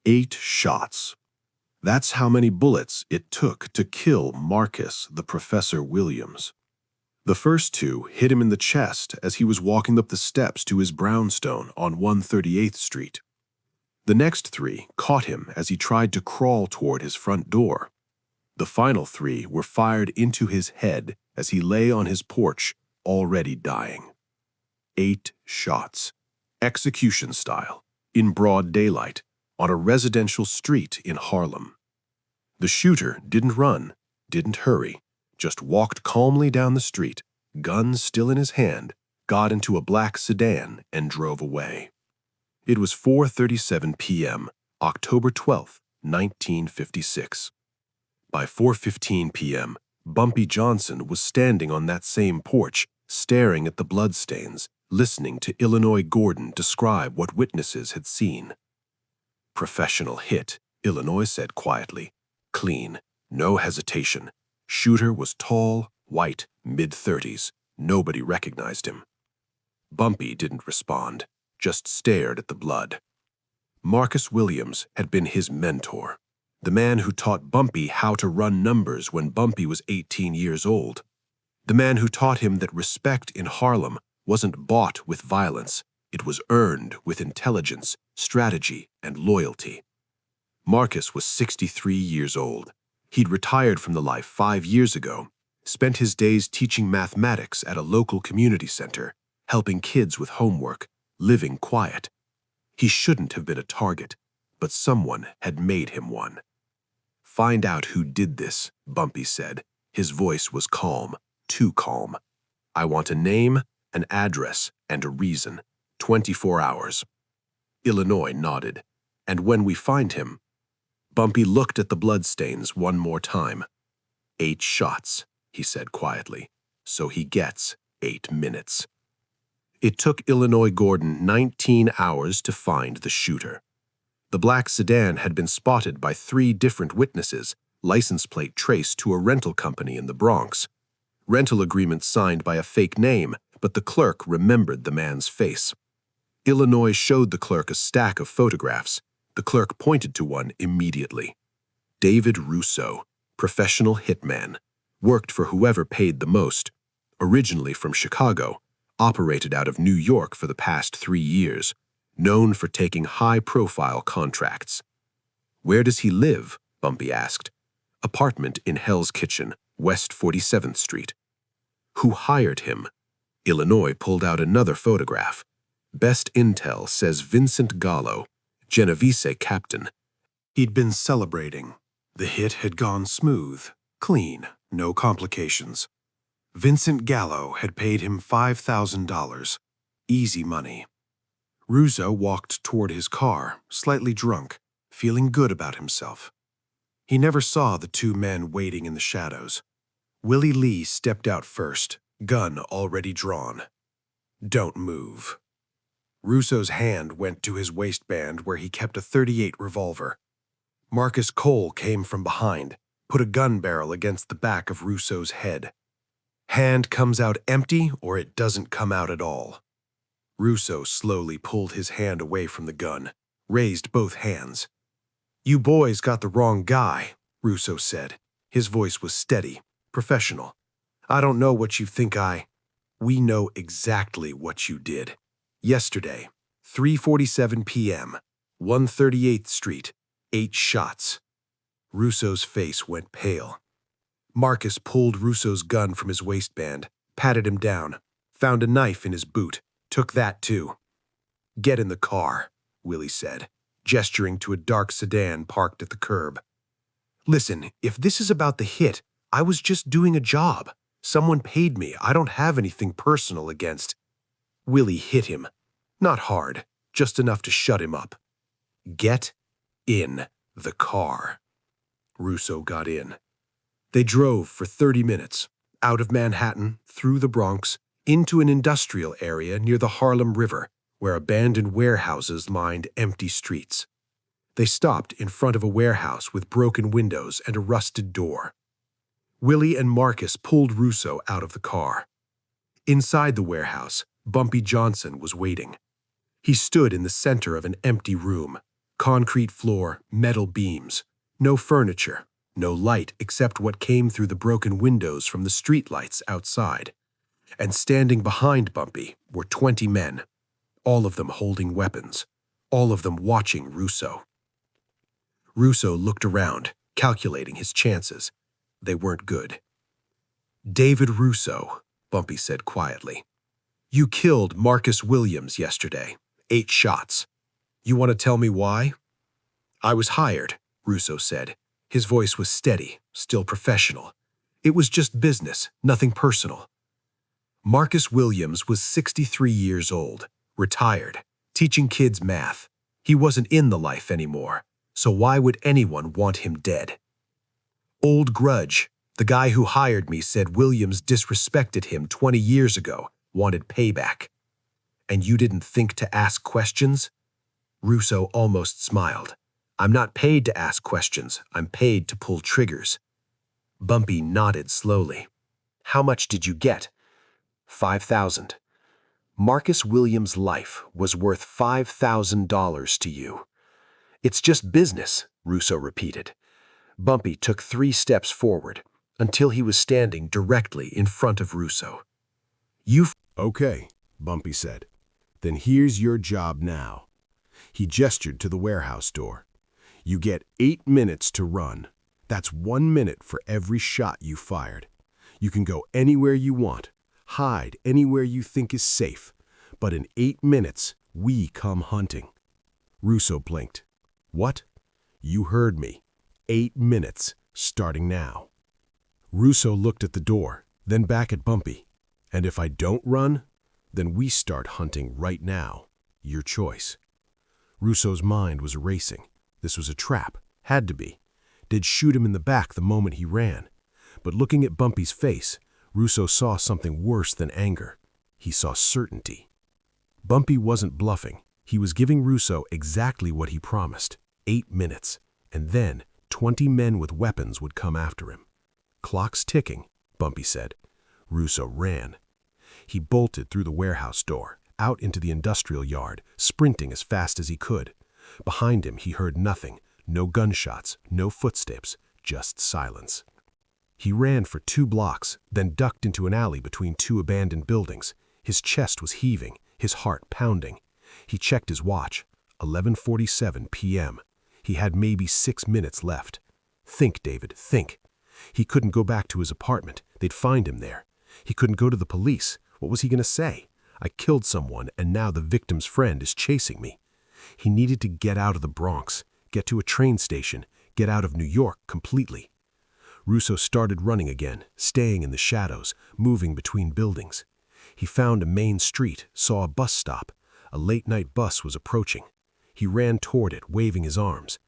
8 shots. That's how many bullets it took to kill Marcus the Professor Williams. The first 2 hit him in the chest as he was walking up the steps to his brownstone on 138th Street. The next 3 caught him as he tried to crawl toward his front door. The final 3 were fired into his head as he lay on his porch, already dying. 8 shots, execution style, in broad daylight, on a residential street in Harlem. The shooter didn't run, didn't hurry, just walked calmly down the street, gun still in his hand, got into a black sedan and drove away. It was 4:37 p.m., October 12, 1956. By 4:15 p.m., Bumpy Johnson was standing on that same porch, staring at the bloodstains, listening to Illinois Gordon describe what witnesses had seen. "Professional hit," Illinois said quietly. "Clean, no hesitation. Shooter was tall, white, mid-30s. Nobody recognized him." Bumpy didn't respond, just stared at the blood. Marcus Williams had been his mentor, the man who taught Bumpy how to run numbers when Bumpy was 18 years old, the man who taught him that respect in Harlem wasn't bought with violence, it was earned with intelligence, strategy, and loyalty. Marcus was 63 years old. He'd retired from the life 5 years ago, spent his days teaching mathematics at a local community center, helping kids with homework, living quiet. He shouldn't have been a target, but someone had made him one. "Find out who did this," Bumpy said. His voice was calm, too calm. "I want a name, an address, and a reason. 24 hours. Illinois nodded. "And when we find him..." Bumpy looked at the bloodstains one more time. 8 shots, he said quietly. So he gets 8 minutes. It took Illinois Gordon 19 hours to find the shooter. The black sedan had been spotted by 3 different witnesses, license plate traced to a rental company in the Bronx. Rental agreement signed by a fake name, but the clerk remembered the man's face. Illinois showed the clerk a stack of photographs. The clerk pointed to one immediately. David Russo, professional hitman, worked for whoever paid the most, originally from Chicago, operated out of New York for the past 3 years, known for taking high-profile contracts. "Where does he live?" Bumpy asked. "Apartment in Hell's Kitchen, West 47th Street. "Who hired him?" Illinois pulled out another photograph. Best intel says Vincent Gallo, Genovese captain. He'd been celebrating. The hit had gone smooth, clean, no complications. Vincent Gallo had paid him $5,000. Easy money. Russo walked toward his car, slightly drunk, feeling good about himself. He never saw the 2 men waiting in the shadows. Willie Lee stepped out first, gun already drawn. "Don't move." Russo's hand went to his waistband where he kept a .38 revolver. Marcus Cole came from behind, put a gun barrel against the back of Russo's head. "Hand comes out empty or it doesn't come out at all." Russo slowly pulled his hand away from the gun, raised both hands. "You boys got the wrong guy," Russo said. His voice was steady, professional. "I don't know what you think We know exactly what you did. Yesterday, 3:47 p.m., 138th Street, 8 shots. Russo's face went pale. Marcus pulled Russo's gun from his waistband, patted him down, found a knife in his boot, took that too. "Get in the car," Willie said, gesturing to a dark sedan parked at the curb. "Listen, if this is about the hit, I was just doing a job. Someone paid me. I don't have anything personal against..." Willie hit him. Not hard, just enough to shut him up. "Get in the car." Russo got in. They drove for 30 minutes, out of Manhattan, through the Bronx, into an industrial area near the Harlem River, where abandoned warehouses lined empty streets. They stopped in front of a warehouse with broken windows and a rusted door. Willie and Marcus pulled Russo out of the car. Inside the warehouse, Bumpy Johnson was waiting. He stood in the center of an empty room, Concrete floor, metal beams. No furniture, no light except what came through the broken windows from the streetlights outside. And standing behind Bumpy were 20 men, all of them holding weapons, all of them watching Russo. Russo looked around, calculating his chances. They weren't good. "David Russo," Bumpy said quietly. "You killed Marcus Williams yesterday. 8 shots. You want to tell me why?" "I was hired," Russo said. His voice was steady, still professional. "It was just business, nothing personal." Marcus Williams was 63 years old, retired, teaching kids math. He wasn't in the life anymore, so why would anyone want him dead? "Old grudge. The guy who hired me said Williams disrespected him 20 years ago, wanted payback." "And you didn't think to ask questions?" Russo almost smiled. "I'm not paid to ask questions. I'm paid to pull triggers." Bumpy nodded slowly. "How much did you get?" $5,000. "Marcus Williams' life was worth $5,000 to you." "It's just business," Russo repeated. Bumpy took 3 steps forward until he was standing directly in front of Russo. "Okay," Bumpy said. "Then here's your job now." He gestured to the warehouse door. "You get 8 minutes to run. That's 1 minute for every shot you fired. You can go anywhere you want, hide anywhere you think is safe, but in 8 minutes, we come hunting." Russo blinked. "What?" "You heard me. 8 minutes, starting now." Russo looked at the door, then back at Bumpy. "And if I don't run, then we start hunting right now. Your choice." Russo's mind was racing. This was a trap. Had to be. They'd shoot him in the back the moment he ran. But looking at Bumpy's face, Russo saw something worse than anger. He saw certainty. Bumpy wasn't bluffing. He was giving Russo exactly what he promised. 8 minutes. And then 20 men with weapons would come after him. "Clock's ticking," Bumpy said. Russo ran. He bolted through the warehouse door, out into the industrial yard, sprinting as fast as he could. Behind him he heard nothing, no gunshots, no footsteps, just silence. He ran for 2 blocks, then ducked into an alley between 2 abandoned buildings. His chest was heaving, his heart pounding. He checked his watch, 11:47 p.m. He had maybe 6 minutes left. Think, David, think. He couldn't go back to his apartment. They'd find him there. He couldn't go to the police. What was he going to say? "I killed someone, and now the victim's friend is chasing me." He needed to get out of the Bronx, get to a train station, get out of New York completely. Russo started running again, staying in the shadows, moving between buildings. He found a main street, saw a bus stop. A late-night bus was approaching. He ran toward it, waving his arms.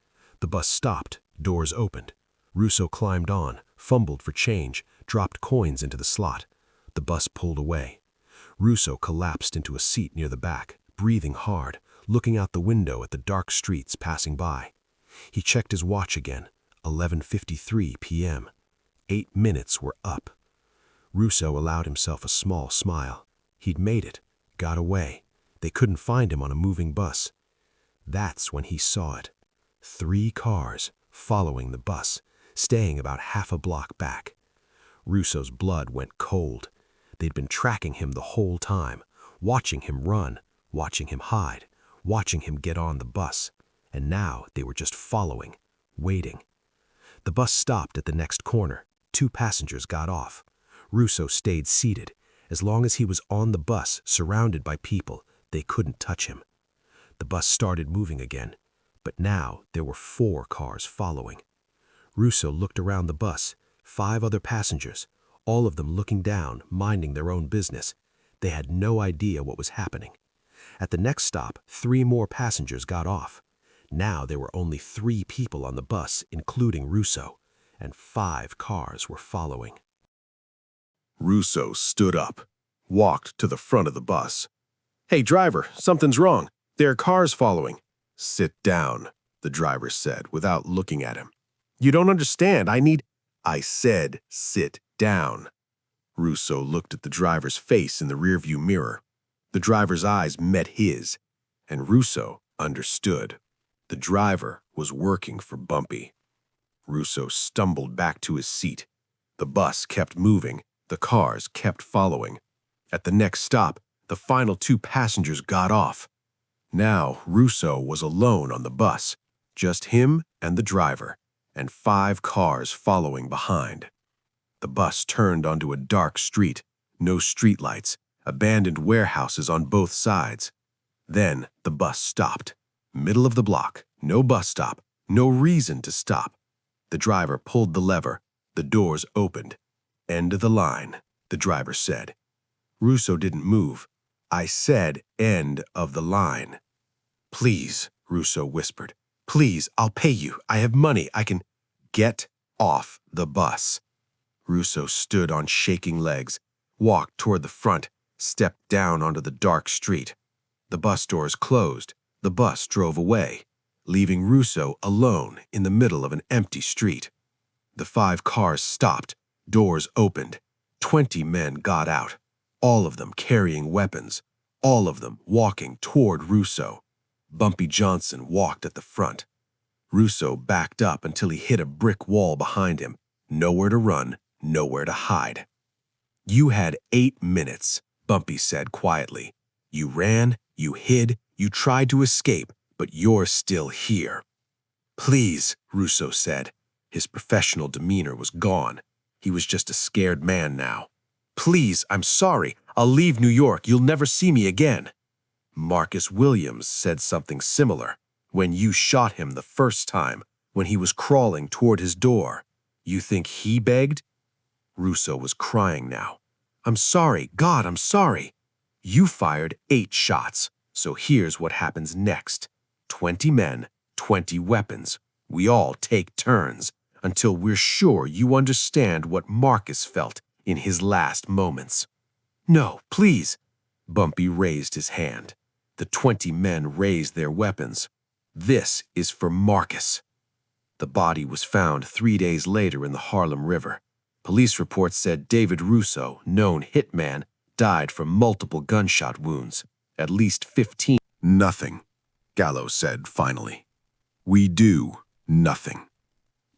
The bus stopped, doors opened. Russo climbed on, fumbled for change, dropped coins into the slot. The bus pulled away. Russo collapsed into a seat near the back, breathing hard, looking out the window at the dark streets passing by. He checked his watch again, 11:53 p.m. 8 minutes were up. Russo allowed himself a small smile. He'd made it, got away. They couldn't find him on a moving bus. That's when he saw it. 3 cars following the bus, staying about half a block back. Russo's blood went cold. They'd been tracking him the whole time, watching him run, watching him hide, watching him get on the bus. And now they were just following, waiting. The bus stopped at the next corner. 2 passengers got off. Russo stayed seated. As long as he was on the bus, surrounded by people, they couldn't touch him. The bus started moving again, but now there were 4 cars following. Russo looked around the bus, 5 other passengers, all of them looking down, minding their own business. They had no idea what was happening. At the next stop, 3 more passengers got off. Now there were only 3 people on the bus, including Russo, and 5 cars were following. Russo stood up, walked to the front of the bus. "Hey, driver, something's wrong. There are cars following." "Sit down," the driver said without looking at him. "You don't understand. I said sit down." Russo looked at the driver's face in the rearview mirror. The driver's eyes met his, and Russo understood. The driver was working for Bumpy. Russo stumbled back to his seat. The bus kept moving. The cars kept following. At the next stop, the final 2 passengers got off. Now, Russo was alone on the bus, just him and the driver, and 5 cars following behind. The bus turned onto a dark street, no streetlights, abandoned warehouses on both sides. Then the bus stopped. Middle of the block, no bus stop, no reason to stop. The driver pulled the lever. The doors opened. "End of the line," the driver said. Russo didn't move. "I said end of the line." "Please," Russo whispered. "Please, I'll pay you. I have money. I can—" "Get off the bus." Russo stood on shaking legs, walked toward the front, stepped down onto the dark street. The bus doors closed. The bus drove away, leaving Russo alone in the middle of an empty street. The 5 cars stopped. Doors opened. 20 men got out, all of them carrying weapons, all of them walking toward Russo. Bumpy Johnson walked at the front. Russo backed up until he hit a brick wall behind him. Nowhere to run, nowhere to hide. "You had 8 minutes, Bumpy said quietly. "You ran, you hid, you tried to escape, but you're still here." "Please," Russo said. His professional demeanor was gone. He was just a scared man now. "Please, I'm sorry. I'll leave New York. You'll never see me again." Marcus Williams said something similar. When you shot him the first time, when he was crawling toward his door, you think he begged? Russo was crying now. "I'm sorry. God, I'm sorry." "You fired 8 shots, so here's what happens next. 20 men, 20 weapons. We all take turns until we're sure you understand what Marcus felt in his last moments." "No, please." Bumpy raised his hand. The 20 men raised their weapons. "This is for Marcus." The body was found 3 days later in the Harlem River. Police reports said David Russo, known hitman, died from multiple gunshot wounds. At least 15. "Nothing," Gallo said finally. "We do nothing."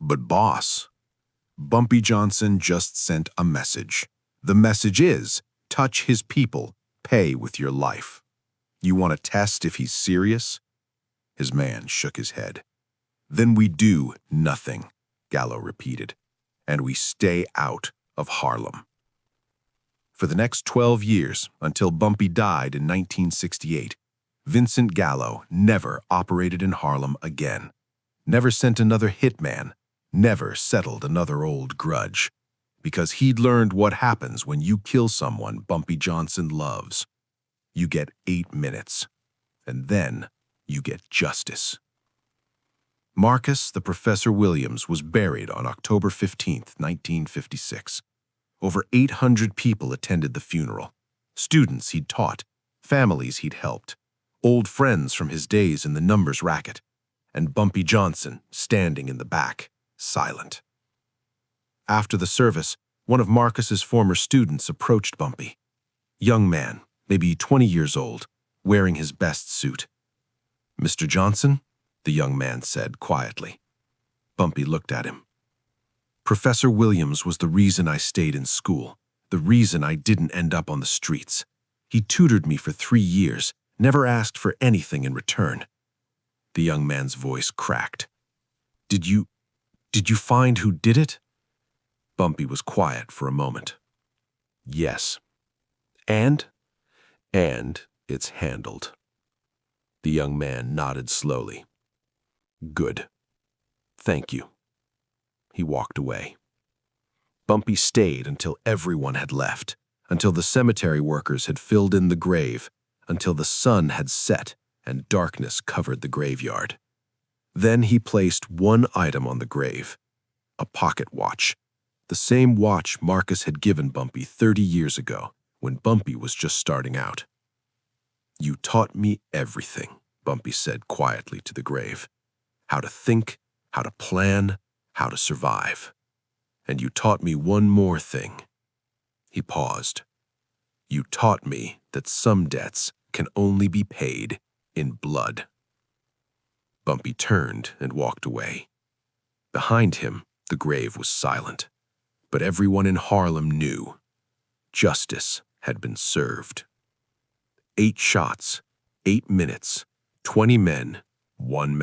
"But boss," Bumpy Johnson just sent a message. The message is, touch his people, pay with your life. You want to test if he's serious? His man shook his head. "Then we do nothing," Gallo repeated, "and we stay out of Harlem." For the next 12 years, until Bumpy died in 1968, Vincent Gallo never operated in Harlem again, never sent another hitman, never settled another old grudge, because he'd learned what happens when you kill someone Bumpy Johnson loves. You get 8 minutes, and then you get justice. Marcus the Professor Williams was buried on October 15, 1956. Over 800 people attended the funeral. Students he'd taught, families he'd helped, old friends from his days in the numbers racket, and Bumpy Johnson standing in the back, silent. After the service, one of Marcus's former students approached Bumpy. Young man, maybe 20 years old, wearing his best suit. "Mr. Johnson?" the young man said quietly. Bumpy looked at him. "Professor Williams was the reason I stayed in school, the reason I didn't end up on the streets. He tutored me for 3 years, never asked for anything in return." The young man's voice cracked. Did you find who did it?" Bumpy was quiet for a moment. "Yes. And it's handled." The young man nodded slowly. "Good. Thank you." He walked away. Bumpy stayed until everyone had left, until the cemetery workers had filled in the grave, until the sun had set and darkness covered the graveyard. Then he placed one item on the grave, a pocket watch, the same watch Marcus had given Bumpy 30 years ago when Bumpy was just starting out. "You taught me everything," Bumpy said quietly to the grave. "How to think, how to plan, how to survive. And you taught me one more thing." He paused. "You taught me that some debts can only be paid in blood." Bumpy turned and walked away. Behind him, the grave was silent, but everyone in Harlem knew justice had been served. 8 shots, 8 minutes, 20 men, 1 man.